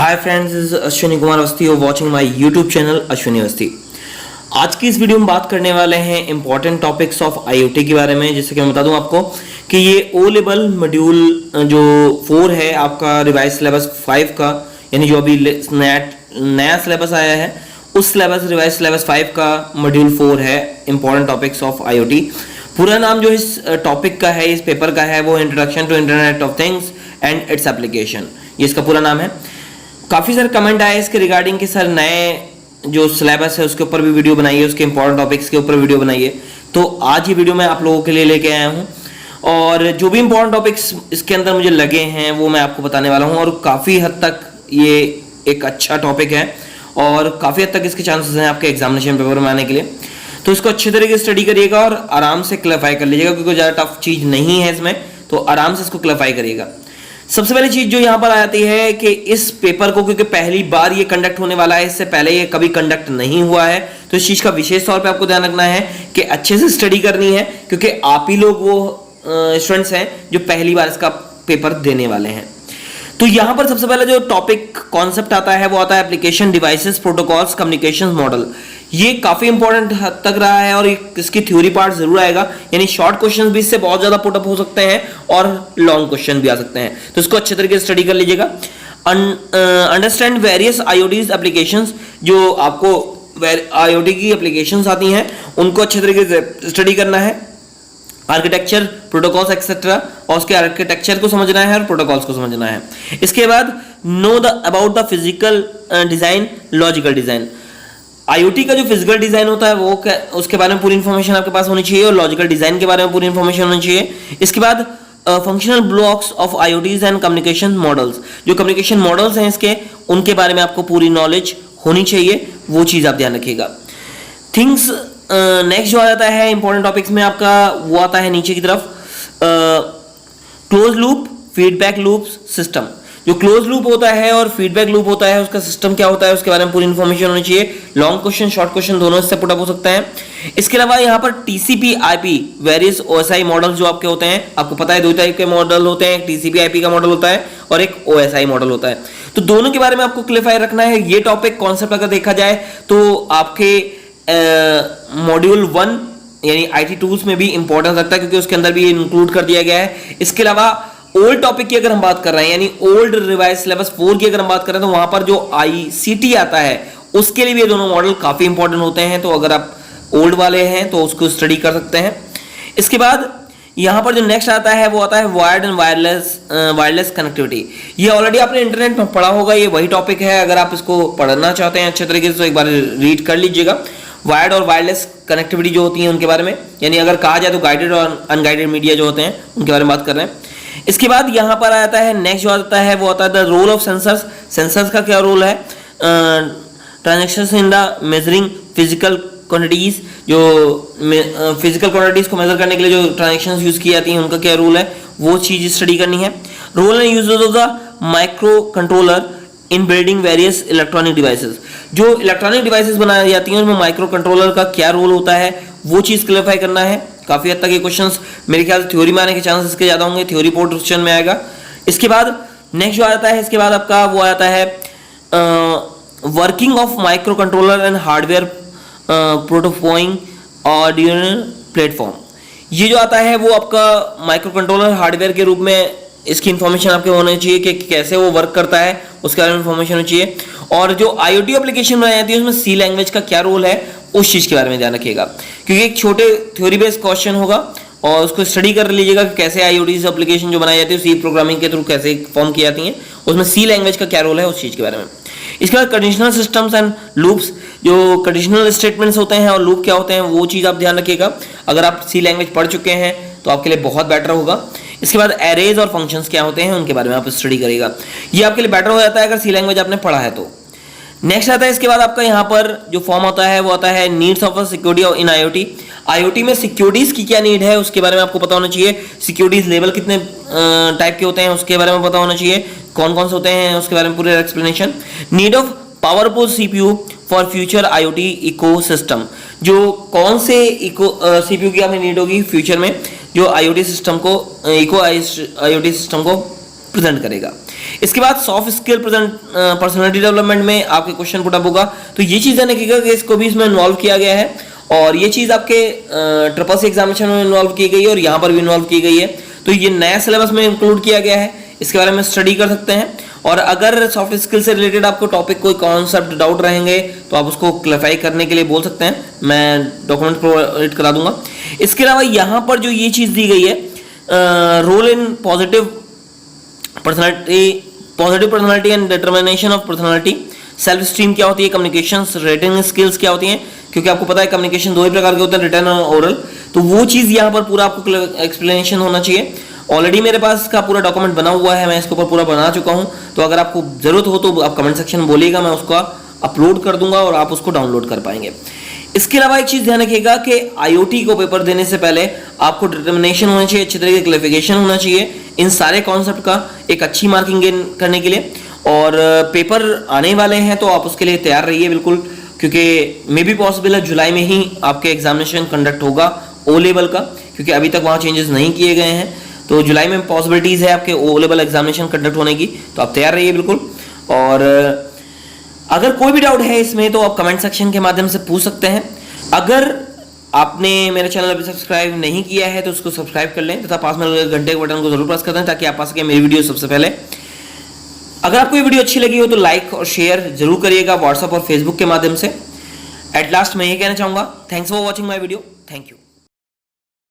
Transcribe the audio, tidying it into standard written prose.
Hi friends, this is Ashwini Kumar Awasthi और watching my YouTube channel Ashwini Awasthi. आज की इस वीडियो में बात करने वाले हैं इंपॉर्टेंट टॉपिक्स ऑफ आईओटी के बारे में। जैसे कि मैं बता दूं आपको कि ये ओ लेवल मॉड्यूल जो 4 है आपका रिवाइज सिलेबस 5 का, यानी जो अभी नया सिलेबस आया है उस सिलेबस रिवाइज सिलेबस 5 का मॉड्यूल 4 है इंपॉर्टेंट टॉपिक्स ऑफ आईओटी। पूरा नाम जो इस टॉपिक का है, इस पेपर का है, वो introduction to internet of things and its application, ये इसका पूरा नाम है। काफ़ी सारे कमेंट आए इसके रिगार्डिंग कि सर नए जो सिलेबस है उसके ऊपर भी वीडियो बनाइए, उसके इंपॉर्टेंट टॉपिक्स के ऊपर वीडियो बनाइए। तो आज ये वीडियो मैं आप लोगों के लिए लेके आया हूँ और जो भी इंपॉर्टेंट टॉपिक्स इसके अंदर मुझे लगे हैं वो मैं आपको बताने वाला हूँ। और काफ़ी हद तक ये एक अच्छा टॉपिक है और काफ़ी हद तक इसके चांसेस हैं आपके एग्जामिनेशन पेपर में आने के लिए। तो इसको अच्छे तरीके से स्टडी करिएगा और आराम से क्लैरिफाई कर लीजिएगा, क्योंकि ज़्यादा टफ चीज़ नहीं है इसमें, तो आराम से इसको क्लैरिफाई करिएगा। सबसे पहली चीज जो यहां पर आती है कि इस पेपर को क्योंकि पहली बार ये कंडक्ट होने वाला है, इससे पहले ये कभी कंडक्ट नहीं हुआ है, तो इस चीज का विशेष तौर पे आपको ध्यान रखना है कि अच्छे से स्टडी करनी है, क्योंकि आप ही लोग वो स्टूडेंट्स हैं जो पहली बार इसका पेपर देने वाले हैं। तो यहां पर सबसे पहले जो टॉपिक कॉन्सेप्ट आता है वो आता है application devices protocols communication model. ये काफी इंपॉर्टेंट हद तक रहा है और इसकी थ्योरी पार्ट जरूर आएगा, यानी शॉर्ट क्वेश्चंस भी इससे बहुत ज्यादा पुटअप हो सकते हैं और लॉन्ग क्वेश्चन भी आ सकते हैं। तो इसको अच्छे तरीके से स्टडी कर लीजिएगा। अंडरस्टैंड वेरियस आईओटीज एप्लीकेशंस, जो आपको आईओटी की एप्लीकेशंस आती हैं उनको अच्छे तरीके से स्टडी करना है। आर्किटेक्चर प्रोटोकॉल्स एक्सेट्रा, और उसके आर्किटेक्चर को समझना है और प्रोटोकॉल्स को समझना है। इसके बाद know about the physical design logical design. IoT का जो फिजिकल डिजाइन होता है वो उसके बारे में पूरी इंफॉर्मेशन आपके पास होनी चाहिए और लॉजिकल डिजाइन के बारे में पूरी इंफॉर्मेशन होनी चाहिए। इसके बाद functional blocks of IoTs and communication models, जो कम्युनिकेशन मॉडल्स हैं इसके, उनके बारे में आपको पूरी नॉलेज होनी चाहिए, वो चीज आप ध्यान रखिएगा। थिंग्स नेक्स्ट जो आ जाता है इंपॉर्टेंट टॉपिक्स में आपका, वो आता है नीचे की तरफ close loop feedback loop system. जो क्लोज लूप होता है और फीडबैक लूप होता है उसका सिस्टम क्या होता है उसके बारे में पूरी इंफॉर्मेशन होनी चाहिए। लॉन्ग क्वेश्चन शॉर्ट क्वेश्चन दोनों इससे पुटअप हो सकते हैं। इसके अलावा यहाँ पर TCP IP various OSI model जो आपके होते हैं, आपको पता है दो टाइप के मॉडल होते हैं, एक टीसीपी आईपी का मॉडल होता है और एक ओएसआई मॉडल होता है। तो दोनों के बारे में आपको क्लियरफाई रखना है। ये टॉपिक कॉन्सेप्ट अगर देखा जाए तो आपके मॉड्यूल 1 यानी आईटी टूल्स में भी इंपॉर्टेंस रखता है, क्योंकि उसके अंदर भी ये इंक्लूड कर दिया गया है। इसके अलावा ओल्ड टॉपिक की अगर हम बात कर रहे हैं, यानी ओल्ड रिवाइज सिलेबस 4 की अगर हम बात कर रहे हैं, तो वहां पर जो आईसीटी आता है उसके लिए भी ये दोनों मॉडल काफी इंपॉर्टेंट होते हैं। तो अगर आप ओल्ड वाले हैं तो उसको स्टडी कर सकते हैं। इसके बाद यहां पर जो नेक्स्ट आता है वो आता है वायर्ड एंड वायरलेस कनेक्टिविटी। ये ऑलरेडी आपने इंटरनेट में पढ़ा होगा, ये वही टॉपिक है। अगर आप इसको पढ़ना चाहते हैं अच्छे तरीके से तो एक बार रीड कर लीजिएगा। वायर्ड और वायरलेस कनेक्टिविटी जो होती है उनके बारे में, यानी अगर कहा जाए तो गाइडेड और अनगाइडेड मीडिया जो होते हैं उनके बारे में बात कर रहे हैं। इसके बाद यहाँ पर आता है नेक्स्ट जो आता है वो आता है the role of sensors. Sensors का क्या रोल है, transactions in the measuring physical quantities, जो फिजिकल क्वांटिटीज को मेजर करने के लिए जो ट्रांजैक्शंस यूज की जाती हैं उनका क्या रोल है, वो चीज स्टडी करनी है। Role and uses of the micro controller in building various electronic devices. जो इलेक्ट्रॉनिक डिवाइसेस बनाई जाती हैं उनमें माइक्रो कंट्रोलर का क्या रोल होता है, वो चीज क्लियरफाई करना है। काफी हद तक ये क्वेश्चंस मेरे ख्याल से थ्योरी में आने के चांसेस इसके ज्यादा होंगे, थ्योरी पोर्शन में आएगा। इसके बाद नेक्स्ट जो आता है, इसके बाद आपका वो आता है working of micro controller and hardware prototyping और प्लेटफॉर्म। ये जो आता है वो आपका माइक्रो कंट्रोलर हार्डवेयर के रूप में इसकी इंफॉर्मेशन आपके होनी चाहिए कि कैसे वो वर्क करता है, उसके बारे में इंफॉर्मेशन होनी चाहिए। और जो आईओटी एप्लीकेशन बनाई जाती है उसमें सी लैंग्वेज का क्या रोल है, उस चीज के बारे में ध्यान रखिएगा, क्योंकि एक छोटे थ्योरी बेस्ड क्वेश्चन होगा और उसको स्टडी कर लीजिएगा कि कैसे आईओटी एप्लीकेशन जो बनाई जाती है सी प्रोग्रामिंग के थ्रू कैसे फॉर्म की जाती हैं, उसमें सी लैंग्वेज का क्या रोल है, उस चीज के बारे में। इसके बाद कंडीशनल सिस्टम्स एंड लूप्स, जो कंडीशनल स्टेटमेंट्स होते हैं और लूप क्या होते हैं वो चीज आप ध्यान रखिएगा। अगर आप सी लैंग्वेज पढ़ चुके हैं तो आपके लिए बहुत बेटर होगा। इसके बाद एरेज और फंक्शंस क्या होते हैं उनके बारे में आप स्टडी करिएगा, ये आपके लिए बेटर हो जाता है अगर सी लैंग्वेज आपने पढ़ा है तो। नेक्स्ट आता है इसके बाद आपका यहाँ पर जो फॉर्म होता है वो आता है needs of security in IoT. IoT में सिक्योरिटीज की क्या नीड है उसके बारे में आपको पता होना चाहिए। सिक्योरिटीज लेवल कितने टाइप के होते हैं उसके बारे में पता होना चाहिए, कौन कौन से होते हैं उसके बारे में पूरे explanation. Need of powerful CPU for future IoT ecosystem, जो कौन से सीपीयू की आपने नीड होगी फ्यूचर में जो आईओटी सिस्टम को आईओटी सिस्टम को प्रेजेंट करेगा। इसके बाद सॉफ्ट स्किल पर्सनालिटी डेवलपमेंट में आपके क्वेश्चन पुट अप होगा, तो ये चीज़ ध्यान रखिएगा कि इसको भी इसमें इन्वॉल्व किया गया है और ये चीज़ आपके ट्रिपल सी एग्जामिनेशन में इन्वॉल्व की गई है और यहाँ पर भी इन्वॉल्व की गई है। तो ये नया सिलेबस में इंक्लूड किया गया है, इसके बारे में स्टडी कर सकते हैं। और अगर सॉफ्ट स्किल से रिलेटेड आपको टॉपिक कोई कॉन्सेप्ट डाउट रहेंगे तो आप उसको क्लैरिफाई करने के लिए बोल सकते हैं, मैं डॉक्यूमेंट प्रोवाइड करा दूंगा। इसके अलावा यहाँ पर जो ये चीज़ दी गई है, role in positive personality and determination of personality, self esteem क्या होती है, कम्युनिकेशन रेटिंग स्किल्स क्या होती हैं, क्योंकि आपको पता है कम्युनिकेशन दो ही प्रकार के होते हैं, रिटन और ओरल। तो वो चीज़ यहाँ पर पूरा आपको एक्सप्लेनेशन होना चाहिए। ऑलरेडी मेरे पास इसका पूरा डॉक्यूमेंट बना हुआ है, मैं इसके ऊपर पूरा बना चुका हूँ, तो अगर आपको ज़रूरत हो तो आप कमेंट सेक्शन में बोलिएगा, मैं उसका अपलोड कर दूंगा और आप उसको डाउनलोड कर पाएंगे। इसके अलावा एक चीज़ ध्यान रखिएगा कि आईओटी को पेपर देने से पहले आपको डिटर्मिनेशन होना चाहिए, अच्छी तरीके क्लैरिफिकेशन होना चाहिए इन सारे कॉन्सेप्ट का, एक अच्छी मार्किंग गेन करने के लिए। और पेपर आने वाले हैं तो आप उसके लिए तैयार रहिए बिल्कुल, क्योंकि मे बी पॉसिबल है जुलाई में ही आपके एग्जामिनेशन कंडक्ट होगा ओ लेवल का, क्योंकि अभी तक वहाँ चेंजेस नहीं किए गए हैं। तो जुलाई में पॉसिबिलिटीज़ है आपके ओ लेवल एग्जामिनेशन कंडक्ट होने की, तो आप तैयार रहिए बिल्कुल। और अगर कोई भी डाउट है इसमें तो आप कमेंट सेक्शन के माध्यम से पूछ सकते हैं। अगर आपने मेरे चैनल अभी सब्सक्राइब नहीं किया है तो उसको सब्सक्राइब कर लें तथा पास में घंटे के बटन को जरूर प्रेस कर दें ताकि आप पा सकें मेरी वीडियो सबसे पहले। अगर आपको ये वीडियो अच्छी लगी हो तो लाइक और शेयर जरूर करिएगा व्हाट्सएप और फेसबुक के माध्यम से। एट लास्ट मैं ये कहना चाहूँगा, thanks for watching my video, thank you.